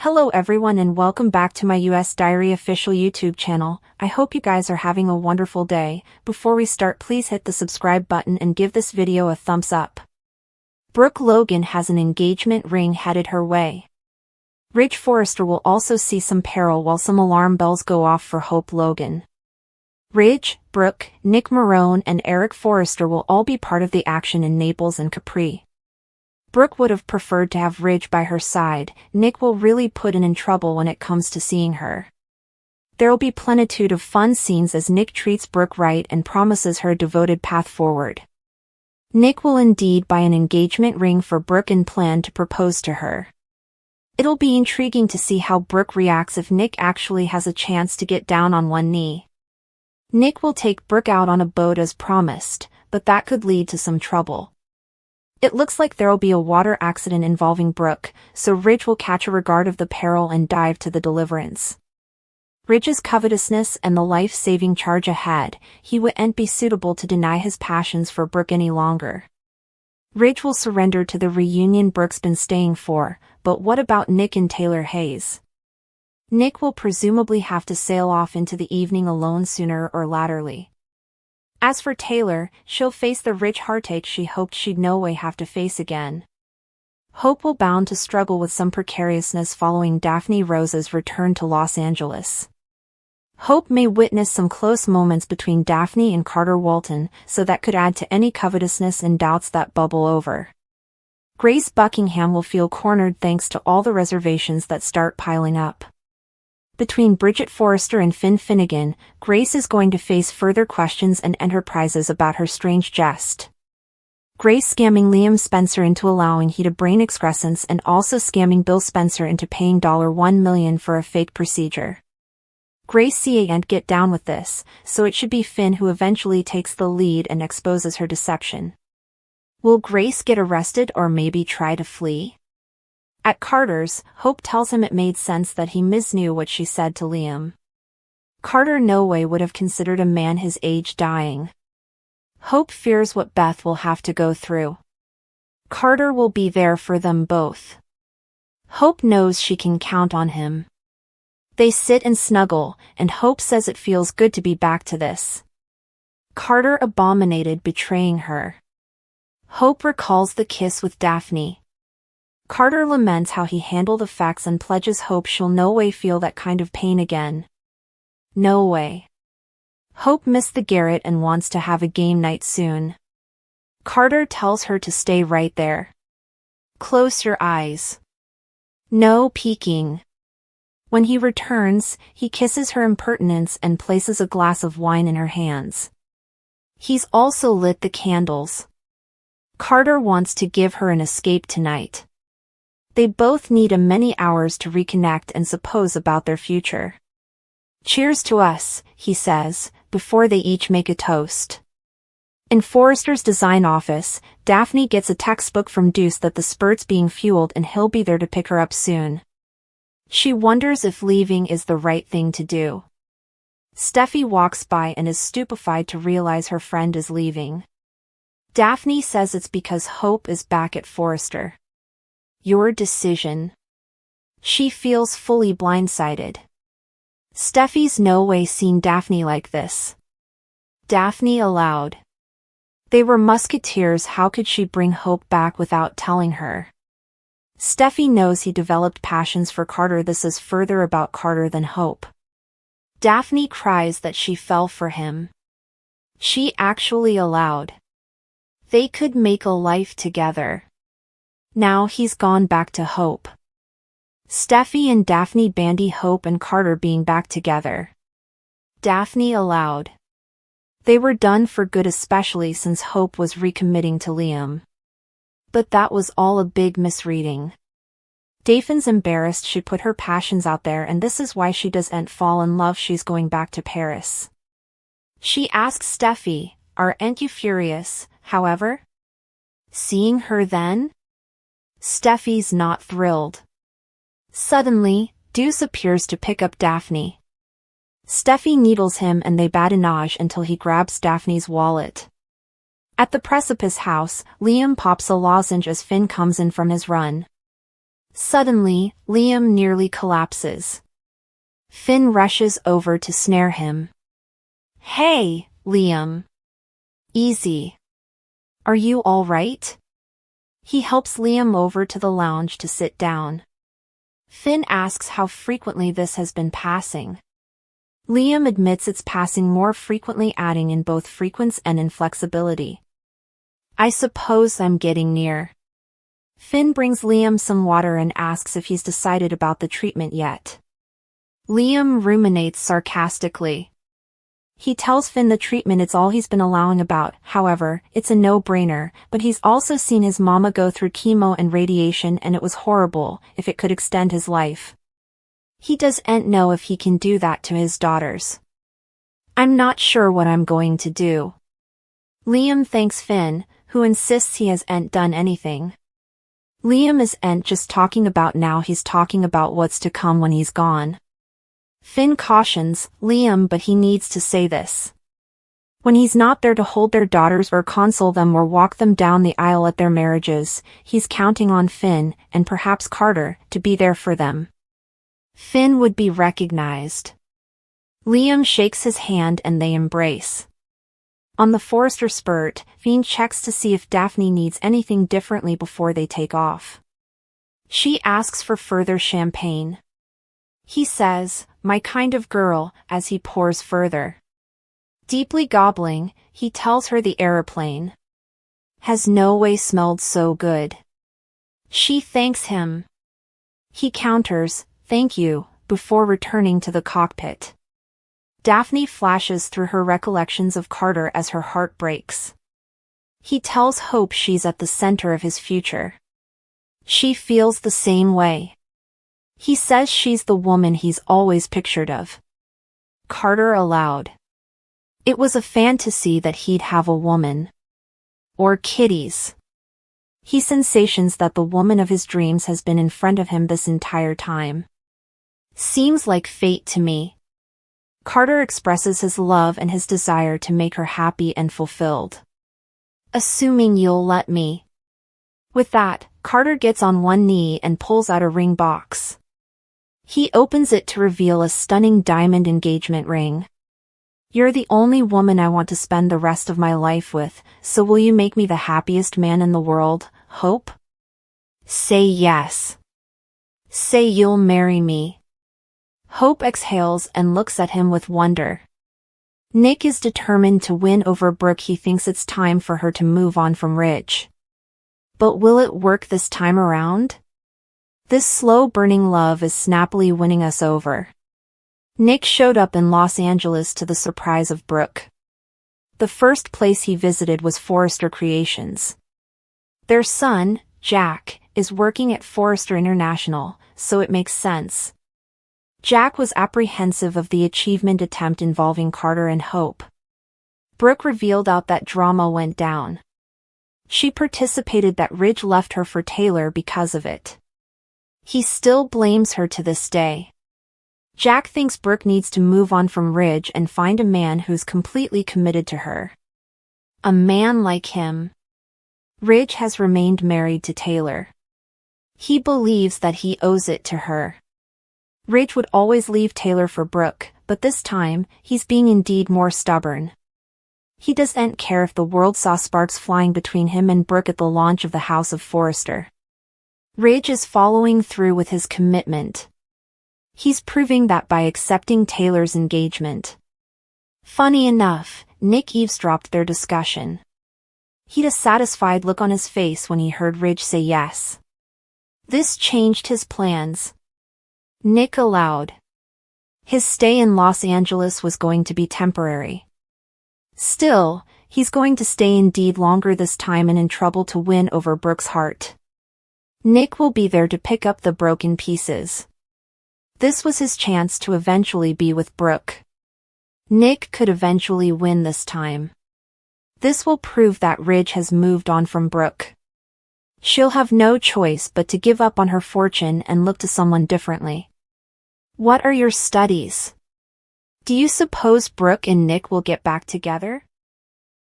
Hello everyone and welcome back to my US Diary official YouTube channel. I hope you guys are having a wonderful day. Before we start, please hit the subscribe button and give this video a thumbs up. Brooke Logan has an engagement ring headed her way. Ridge Forrester will also see some peril while some alarm bells go off for Hope Logan. Ridge, Brooke, Nick Marone and Eric Forrester will all be part of the action in Naples and Capri. Brooke would have preferred to have Ridge by her side. Nick will really put in trouble when it comes to seeing her. There'll be plenitude of fun scenes as Nick treats Brooke right and promises her a devoted path forward. Nick will indeed buy an engagement ring for Brooke and plan to propose to her. It'll be intriguing to see how Brooke reacts if Nick actually has a chance to get down on one knee. Nick will take Brooke out on a boat as promised, but that could lead to some trouble. It looks like there'll be a water accident involving Brooke, so Ridge will catch a regard of the peril and dive to the deliverance. Ridge's covetousness and the life-saving charge ahead, he wouldn't be suitable to deny his passions for Brooke any longer. Ridge will surrender to the reunion Brooke's been staying for, but what about Nick and Taylor Hayes? Nick will presumably have to sail off into the evening alone sooner or laterly. As for Taylor, she'll face the Ridge heartache she hoped she'd no way have to face again. Hope will bound to struggle with some precariousness following Daphne Rose's return to Los Angeles. Hope may witness some close moments between Daphne and Carter Walton, so that could add to any covetousness and doubts that bubble over. Grace Buckingham will feel cornered thanks to all the reservations that start piling up. Between Bridget Forrester and Finn Finnegan, Grace is going to face further questions and enterprises about her strange jest. Grace scamming Liam Spencer into allowing he to brain excrescence and also scamming Bill Spencer into paying $1 million for a fake procedure. Grace can't get down with this, so it should be Finn who eventually takes the lead and exposes her deception. Will Grace get arrested or maybe try to flee? At Carter's, Hope tells him it made sense that he misknew what she said to Liam. Carter no way would have considered a man his age dying. Hope fears what Beth will have to go through. Carter will be there for them both. Hope knows she can count on him. They sit and snuggle, and Hope says it feels good to be back to this. Carter abominated betraying her. Hope recalls the kiss with Daphne. Carter laments how he handled the facts and pledges Hope she'll no way feel that kind of pain again. No way. Hope missed the Garrett and wants to have a game night soon. Carter tells her to stay right there. Close your eyes. No peeking. When he returns, he kisses her impertinence and places a glass of wine in her hands. He's also lit the candles. Carter wants to give her an escape tonight. They both need many hours to reconnect and suppose about their future. Cheers to us, he says, before they each make a toast. In Forrester's design office, Daphne gets a textbook from Deuce that the spurt's being fueled and he'll be there to pick her up soon. She wonders if leaving is the right thing to do. Steffi walks by and is stupefied to realize her friend is leaving. Daphne says it's because Hope is back at Forrester. Your decision. She feels fully blindsided. Steffi's no way seen Daphne like this. Daphne aloud. They were musketeers, how could she bring Hope back without telling her? Steffi knows he developed passions for Carter. This is further about Carter than Hope. Daphne cries that she fell for him. She actually allowed. They could make a life together. Now he's gone back to Hope. Steffi and Daphne bandy Hope and Carter being back together. Daphne aloud. They were done for good, especially since Hope was recommitting to Liam. But that was all a big misreading. Daphne's embarrassed she put her passions out there and this is why she doesn't fall in love. She's going back to Paris. She asks Steffi, aren't you furious, however? Seeing her then? Steffi's not thrilled. Suddenly, Deuce appears to pick up Daphne. Steffi needles him and they badinage until he grabs Daphne's wallet. At the Precipice house, Liam pops a lozenge as Finn comes in from his run. Suddenly, Liam nearly collapses. Finn rushes over to snare him. "Hey, Liam. Easy. Are you all right?" He helps Liam over to the lounge to sit down. Finn asks how frequently this has been passing. Liam admits it's passing more frequently, adding in both frequency and inflexibility. "I suppose I'm getting near." Finn brings Liam some water and asks if he's decided about the treatment yet. Liam ruminates sarcastically. He tells Finn the treatment it's all he's been allowing about, however, it's a no-brainer, but he's also seen his mama go through chemo and radiation and it was horrible, if it could extend his life. He doesn't know if he can do that to his daughters. "I'm not sure what I'm going to do." Liam thanks Finn, who insists he hasn't done anything. Liam isn't just talking about now, he's talking about what's to come when he's gone. Finn cautions Liam, but he needs to say this. When he's not there to hold their daughters or console them or walk them down the aisle at their marriages, he's counting on Finn, and perhaps Carter, to be there for them. Finn would be recognized. Liam shakes his hand and they embrace. On the Forrester spurt, Finn checks to see if Daphne needs anything differently before they take off. She asks for further champagne. He says, "My kind of girl," as he pours further. Deeply gobbling, he tells her the aeroplane has no way smelled so good. She thanks him. He counters, "Thank you," before returning to the cockpit. Daphne flashes through her recollections of Carter as her heart breaks. He tells Hope she's at the center of his future. She feels the same way. He says she's the woman he's always pictured of. Carter aloud. It was a fantasy that he'd have a woman. Or kitties. He sensations that the woman of his dreams has been in front of him this entire time. Seems like fate to me. Carter expresses his love and his desire to make her happy and fulfilled. "Assuming you'll let me." With that, Carter gets on one knee and pulls out a ring box. He opens it to reveal a stunning diamond engagement ring. "You're the only woman I want to spend the rest of my life with, so will you make me the happiest man in the world, Hope? Say yes. Say you'll marry me." Hope exhales and looks at him with wonder. Nick is determined to win over Brooke. He thinks it's time for her to move on from Ridge. But will it work this time around? This slow-burning love is snappily winning us over. Nick showed up in Los Angeles to the surprise of Brooke. The first place he visited was Forrester Creations. Their son, Jack, is working at Forrester International, so it makes sense. Jack was apprehensive of the achievement attempt involving Carter and Hope. Brooke revealed out that drama went down. She participated that Ridge left her for Taylor because of it. He still blames her to this day. Jack thinks Brooke needs to move on from Ridge and find a man who's completely committed to her. A man like him. Ridge has remained married to Taylor. He believes that he owes it to her. Ridge would always leave Taylor for Brooke, but this time, he's being indeed more stubborn. He doesn't care if the world saw sparks flying between him and Brooke at the launch of the House of Forrester. Ridge is following through with his commitment. He's proving that by accepting Taylor's engagement. Funny enough, Nick eavesdropped their discussion. He had a satisfied look on his face when he heard Ridge say yes. This changed his plans. Nick aloud. His stay in Los Angeles was going to be temporary. Still, he's going to stay indeed longer this time and in trouble to win over Brooke's heart. Nick will be there to pick up the broken pieces. This was his chance to eventually be with Brooke. Nick could eventually win this time. This will prove that Ridge has moved on from Brooke. She'll have no choice but to give up on her fortune and look to someone differently. What are your studies? Do you suppose Brooke and Nick will get back together?